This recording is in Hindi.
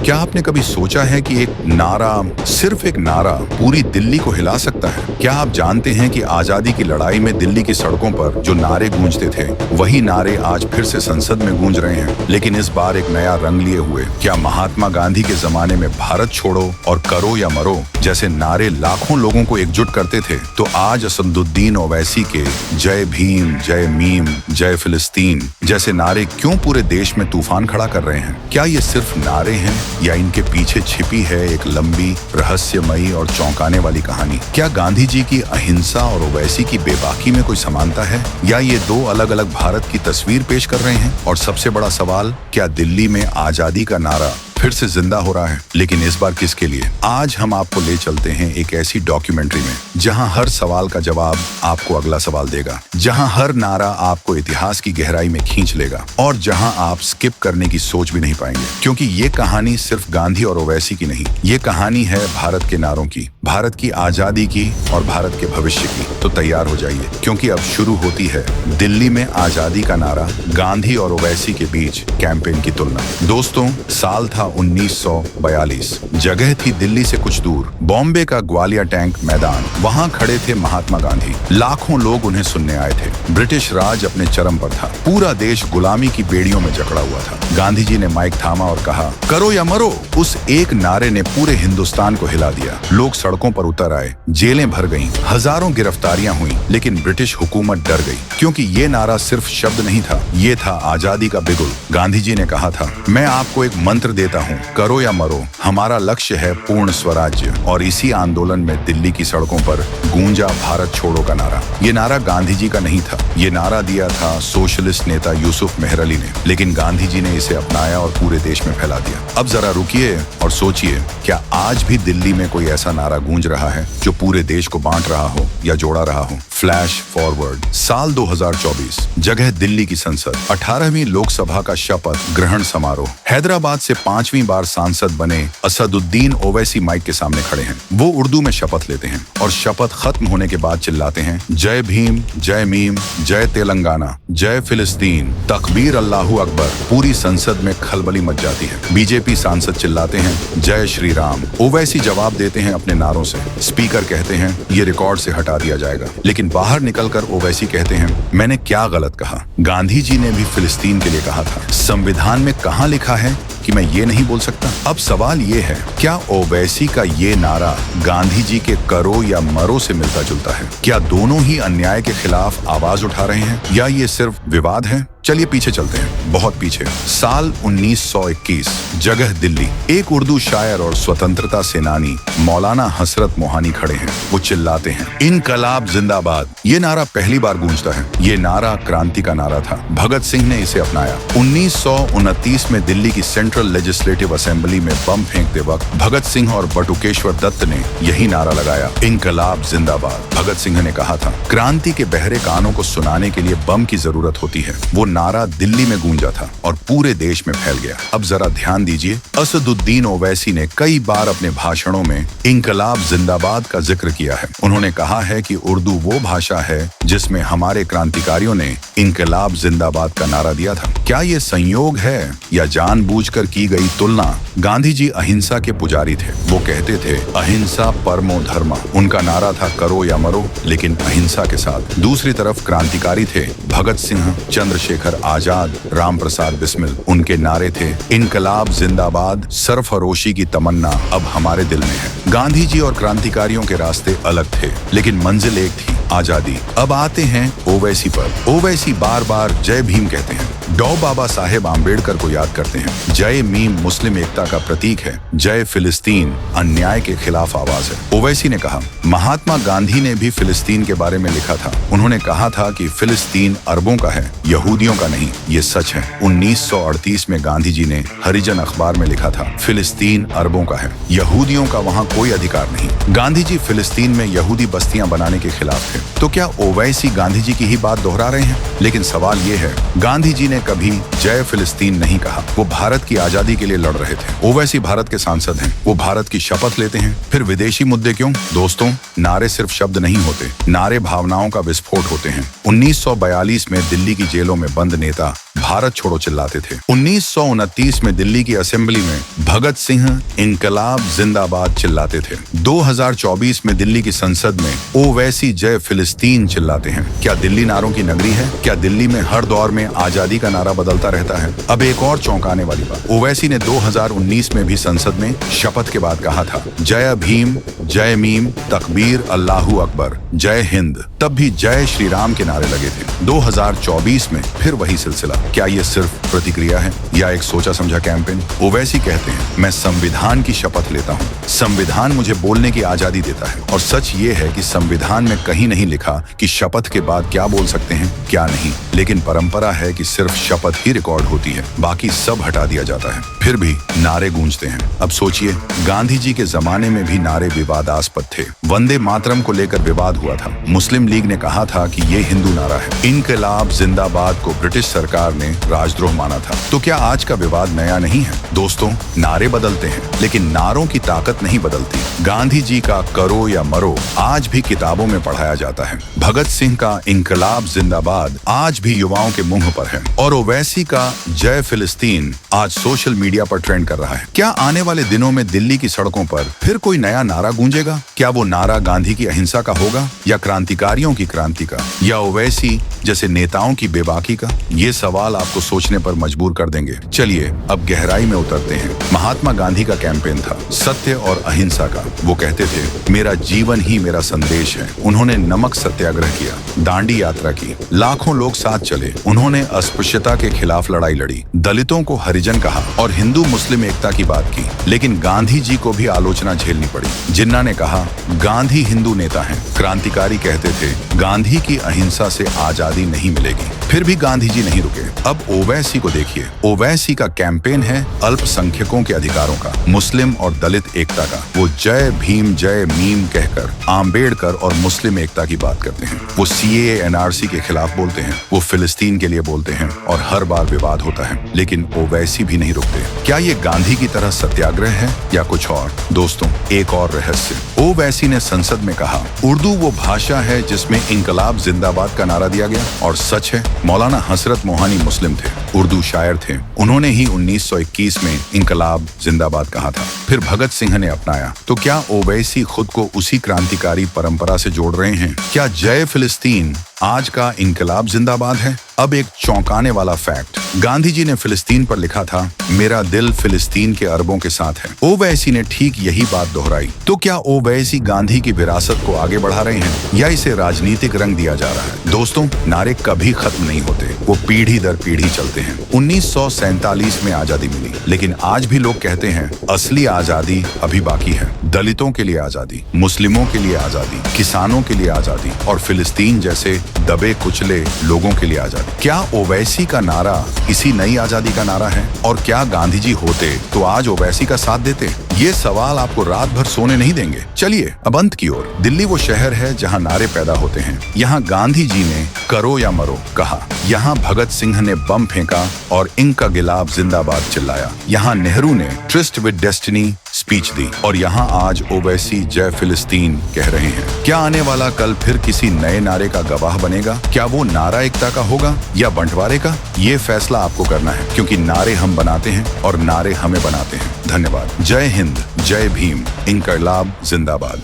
क्या आपने कभी सोचा है कि एक नारा, सिर्फ एक नारा पूरी दिल्ली को हिला सकता है? क्या आप जानते हैं कि आजादी की लड़ाई में दिल्ली की सड़कों पर जो नारे गूंजते थे, वही नारे आज फिर से संसद में गूंज रहे हैं, लेकिन इस बार एक नया रंग लिए हुए। क्या महात्मा गांधी के जमाने में भारत छोड़ो और करो या मरो जैसे नारे लाखों लोगों को एकजुट करते थे, तो आज असदुद्दीन ओवैसी के जय भीम, जय मीम, जय फिलिस्तीन जैसे नारे क्यों पूरे देश में तूफान खड़ा कर रहे हैं? क्या ये सिर्फ नारे हैं या इनके पीछे छिपी है एक लंबी, रहस्यमयी और चौंकाने वाली कहानी? क्या गांधी जी की अहिंसा और ओवैसी की बेबाकी में कोई समानता है, या ये दो अलग अलग भारत की तस्वीर पेश कर रहे हैं? और सबसे बड़ा सवाल, क्या दिल्ली में आजादी का नारा फिर से जिंदा हो रहा है? लेकिन इस बार किसके लिए? आज हम आपको ले चलते हैं एक ऐसी डॉक्यूमेंट्री में जहां हर सवाल का जवाब आपको अगला सवाल देगा, जहां हर नारा आपको इतिहास की गहराई में खींच लेगा और जहां आप स्किप करने की सोच भी नहीं पाएंगे। क्योंकि ये कहानी सिर्फ गांधी और ओवैसी की नहीं, ये कहानी है भारत के नारों की, भारत की आजादी की और भारत के भविष्य की। तो तैयार हो जाइए, क्योंकि अब शुरू होती है दिल्ली में आजादी का नारा, गांधी और ओवैसी के बीच कैंपेन की तुलना। दोस्तों, साल था 1942। जगह थी दिल्ली से कुछ दूर, बॉम्बे का ग्वालियर टैंक मैदान। वहां खड़े थे महात्मा गांधी। लाखों लोग उन्हें सुनने आए थे। ब्रिटिश राज अपने चरम पर था। पूरा देश गुलामी की बेड़ियों में जकड़ा हुआ था। गांधी जी ने माइक थामा और कहा, करो या मरो। उस एक नारे ने पूरे हिंदुस्तान को हिला दिया। लोग सड़कों पर उतर आए, जेलें भर गईं, हजारों गिरफ्तारियां हुई, लेकिन ब्रिटिश हुकूमत डर गई, क्योंकि ये नारा सिर्फ शब्द नहीं था, ये था आजादी का बिगुल। गांधी जी ने कहा था, मैं आपको एक मंत्र देता हूँ, करो या मरो, हमारा लक्ष्य है पूर्ण स्वराज्य। और इसी आंदोलन में दिल्ली की सड़कों पर गूंजा भारत छोड़ो का नारा। ये नारा गांधी जी का नहीं था, ये नारा दिया था सोशलिस्ट नेता यूसुफ मेहर अली ने, लेकिन गांधी जी ने इसे अपनाया और पूरे देश में फैला दिया। अब जरा रुकिए और सोचिए, क्या आज भी दिल्ली में कोई ऐसा नारा गूंज रहा है जो पूरे देश को बांट रहा हो या जोड़ा रहा हो? फ्लैश फॉरवर्ड, साल 2024, जगह दिल्ली की संसद, 18वीं लोकसभा का शपथ ग्रहण समारोह। हैदराबाद से 5वीं बार सांसद बने असदुद्दीन ओवैसी माइक के सामने खड़े हैं। वो उर्दू में शपथ लेते हैं और शपथ खत्म होने के बाद चिल्लाते हैं, जय भीम, जय मीम, जय तेलंगाना, जय फिलिस्तीन, तकबीर अल्लाहू अकबर। पूरी संसद में खलबली मच जाती है। बीजेपी सांसद चिल्लाते हैं, जय श्री राम। ओवैसी जवाब देते हैं अपने नारों से। स्पीकर कहते हैं, ये रिकॉर्ड से हटा दिया जाएगा। लेकिन बाहर निकलकर ओवैसी कहते हैं, मैंने क्या गलत कहा? गांधी जी ने भी फिलिस्तीन के लिए कहा था। संविधान में कहाँ लिखा है कि मैं ये नहीं बोल सकता? अब सवाल ये है, क्या ओवैसी का ये नारा गांधी जी के करो या मरो से मिलता जुलता है? क्या दोनों ही अन्याय के खिलाफ आवाज उठा रहे हैं, या ये सिर्फ विवाद है? चलिए पीछे चलते हैं, बहुत पीछे। साल 1921, जगह दिल्ली। एक उर्दू शायर और स्वतंत्रता सेनानी मौलाना हसरत मोहानी खड़े हैं। वो चिल्लाते हैं, इनकलाब जिंदाबाद। ये नारा पहली बार गूंजता है। ये नारा क्रांति का नारा था। भगत सिंह ने इसे अपनाया। 1929 में दिल्ली की सेंट्रल लेजिस्लेटिव असेंबली में बम फेंकते वक्त भगत सिंह और बटुकेश्वर दत्त ने यही नारा लगाया, इनकलाब जिंदाबाद। भगत सिंह ने कहा था, क्रांति के बहरे कानों को सुनाने के लिए बम की जरूरत होती है। वो नारा दिल्ली में गूंजा था और पूरे देश में फैल गया। अब जरा ध्यान दीजिए, असदुद्दीन ओवैसी ने कई बार अपने भाषणों में इनकलाब जिंदाबाद का जिक्र किया है। उन्होंने कहा है कि उर्दू वो भाषा है जिसमें हमारे क्रांतिकारियों ने इनकलाब जिंदाबाद का नारा दिया था। क्या ये संयोग है या जानबूझकर की गई तुलना? गांधी जी अहिंसा के पुजारी थे। वो कहते थे, अहिंसा परमो धर्म। उनका नारा था करो या मरो, लेकिन अहिंसा के साथ। दूसरी तरफ क्रांतिकारी थे भगत सिंह, चंद्रशेखर आजाद, राम प्रसाद बिस्मिल। उनके नारे थे, इनकलाब जिंदाबाद, सरफरोशी की तमन्ना अब हमारे दिल में है। गांधी जी और क्रांतिकारियों के रास्ते अलग थे, लेकिन मंजिल एक थी, आजादी। अब आते हैं ओवैसी पर। ओवैसी बार बार जय भीम कहते हैं, डॉ बाबा साहेब आम्बेडकर को याद करते हैं। जय मीम मुस्लिम एकता का प्रतीक है। जय फिलिस्तीन अन्याय के खिलाफ आवाज है। ओवैसी ने कहा, महात्मा गांधी ने भी फिलिस्तीन के बारे में लिखा था। उन्होंने कहा था कि फिलिस्तीन अरबों का है, यहूदियों का नहीं। ये सच है। 1938 में गांधी जी ने हरिजन अखबार में लिखा था, फिलिस्तीन अरबों का है, यहूदियों का वहाँ कोई अधिकार नहीं। गांधी जी फिलिस्तीन में यहूदी बस्तियां बनाने के खिलाफ थे। तो क्या ओवैसी गांधी जी की ही बात दोहरा रहे हैं? लेकिन सवाल ये है, गांधी जी ने कभी जय फिलिस्तीन नहीं कहा। वो भारत की आजादी के लिए लड़ रहे थे। ओवैसी भारत के सांसद हैं, वो भारत की शपथ लेते हैं। फिर विदेशी मुद्दे क्यों? दोस्तों, नारे सिर्फ शब्द नहीं होते, नारे भावनाओं का विस्फोट होते हैं। 1942 में दिल्ली की जेलों में बंद नेता भारत छोड़ो चिल्लाते थे। 1929 में दिल्ली की असेंबली में भगत सिंह इनकलाब जिंदाबाद चिल्लाते थे। 2024 में दिल्ली की संसद में ओवैसी जय फिलिस्तीन चिल्लाते हैं। क्या दिल्ली नारों की नगरी है? क्या दिल्ली में हर दौर में आजादी का नारा बदलता रहता है? अब एक और चौंकाने वाली बात, ओवैसी ने 2019 में भी संसद में शपथ के बाद कहा था, जय भीम, जय मीम, तकबीर, अल्लाहू अकबर, जय हिंद। तब भी जय श्री राम के नारे लगे थे। 2024 में फिर वही सिलसिला। क्या ये सिर्फ प्रतिक्रिया है या एक सोचा समझा कैंपेन? ओवैसी कहते हैं, मैं संविधान की शपथ लेता हूँ, संविधान मुझे बोलने की आजादी देता है। और सच ये है कि संविधान में कहीं नहीं लिखा कि शपथ के बाद क्या बोल सकते हैं, क्या नहीं। लेकिन परंपरा है कि सिर्फ शपथ ही रिकॉर्ड होती है, बाकी सब हटा दिया जाता है। फिर भी नारे गूंजते हैं। अब सोचिए, गांधी जी के जमाने में भी नारे विवादास्पद थे। वंदे मातरम को लेकर विवाद हुआ था। मुस्लिम लीग ने कहा था कि ये हिंदू नारा है। इनकलाब जिंदाबाद को ब्रिटिश सरकार ने राजद्रोह माना था। तो क्या आज का विवाद नया नहीं है? दोस्तों, नारे बदलते हैं, लेकिन नारों की ताकत नहीं बदलती। गांधी जी का करो या मरो आज भी किताबों में पढ़ाया जाता है। भगत सिंह का इनकलाब जिंदाबाद आज भी युवाओं के मुंह पर है। और ओवैसी का जय फिलिस्तीन आज सोशल मीडिया पर ट्रेंड कर रहा है। क्या आने वाले दिनों में दिल्ली की सड़कों पर फिर कोई नया नारा गूंजेगा? क्या वो नारा गांधी की अहिंसा का होगा, या क्रांतिकारियों की क्रांति का, या ओवैसी जैसे नेताओं की बेबाकी का? ये सवाल आपको सोचने पर मजबूर कर देंगे। चलिए अब गहराई में उतरते हैं। महात्मा गांधी का कैंपेन था सत्य और अहिंसा का। वो कहते थे, मेरा जीवन ही मेरा संदेश है। उन्होंने नमक सत्याग्रह किया, दांडी यात्रा की, लाखों लोग साथ चले। उन्होंने अस्पृश्यता के खिलाफ लड़ाई लड़ी, दलितों को हरिजन कहा और हिंदू मुस्लिम एकता की बात की। लेकिन गांधी जी को भी आलोचना झेलनी पड़ी। जिन्ना ने कहा, गांधी हिंदू नेता हैं। क्रांतिकारी कहते थे, गांधी की अहिंसा से आजादी नहीं मिलेगी। फिर भी गांधी जी नहीं रुके। अब ओवैसी को देखिए। ओवैसी का कैंपेन है अल्पसंख्यकों के अधिकारों का, मुस्लिम और दलित एकता का। वो जय भीम जय मीम कहकर आम्बेडकर और मुस्लिम एकता की बात करते हैं। वो सीएए एनआरसी के खिलाफ बोलते हैं, वो फिलिस्तीन के लिए बोलते हैं और हर बार विवाद होता है। लेकिन ओवैसी भी नहीं रुकते। क्या ये गांधी की तरह सत्याग्रह है या कुछ और? दोस्तों, एक और रहस्य। ओवैसी ने संसद में कहा, उर्दू वो भाषा है जिसमें इनकलाब जिंदाबाद का नारा दिया गया। और सच है, मौलाना हसरत मोहानी मुस्लिम थे, उर्दू शायर थे। उन्होंने ही 1921 में इनकलाब जिंदाबाद कहा था। फिर भगत सिंह ने अपनाया। तो क्या ओवैसी खुद को उसी क्रांतिकारी परंपरा से जोड़ रहे हैं? क्या जय फिलिस्तीन आज का इनकलाब जिंदाबाद है? अब एक चौंकाने वाला फैक्ट, गांधी जी ने फिलिस्तीन पर लिखा था, मेरा दिल फिलिस्तीन के अरबों के साथ है। ओवैसी ने ठीक यही बात दोहराई। तो क्या ओवैसी गांधी की विरासत को आगे बढ़ा रहे हैं या इसे राजनीतिक रंग दिया जा रहा है? दोस्तों, नारे कभी खत्म नहीं होते, वो पीढ़ी दर पीढ़ी चलते हैं। 1947 में आजादी मिली, लेकिन आज भी लोग कहते हैं असली आजादी अभी बाकी है। दलितों के लिए आजादी, मुस्लिमों के लिए आजादी, किसानों के लिए आजादी और फिलिस्तीन जैसे दबे कुचले लोगों के लिए आजादी। क्या ओवैसी का नारा इसी नई आजादी का नारा है? और क्या गांधी जी होते तो आज ओवैसी का साथ देते? ये सवाल आपको रात भर सोने नहीं देंगे। चलिए अब अंत की ओर। दिल्ली वो शहर है जहाँ नारे पैदा होते हैं। यहाँ गांधी जी ने करो या मरो कहा, यहाँ भगत सिंह ने बम फेंका और इनकलाब जिंदाबाद चिल्लाया, यहाँ नेहरू ने ट्रिस्ट विद डेस्टिनी स्पीच दी और यहाँ आज ओवैसी जय फिलिस्तीन कह रहे हैं। क्या आने वाला कल फिर किसी नए नारे का गवाह बनेगा? क्या वो नारा एकता का होगा या बंटवारे का? ये फैसला आपको करना है, क्योंकि नारे हम बनाते हैं और नारे हमें बनाते हैं। धन्यवाद। जय हिंद, जय भीम, इनकलाब जिंदाबाद।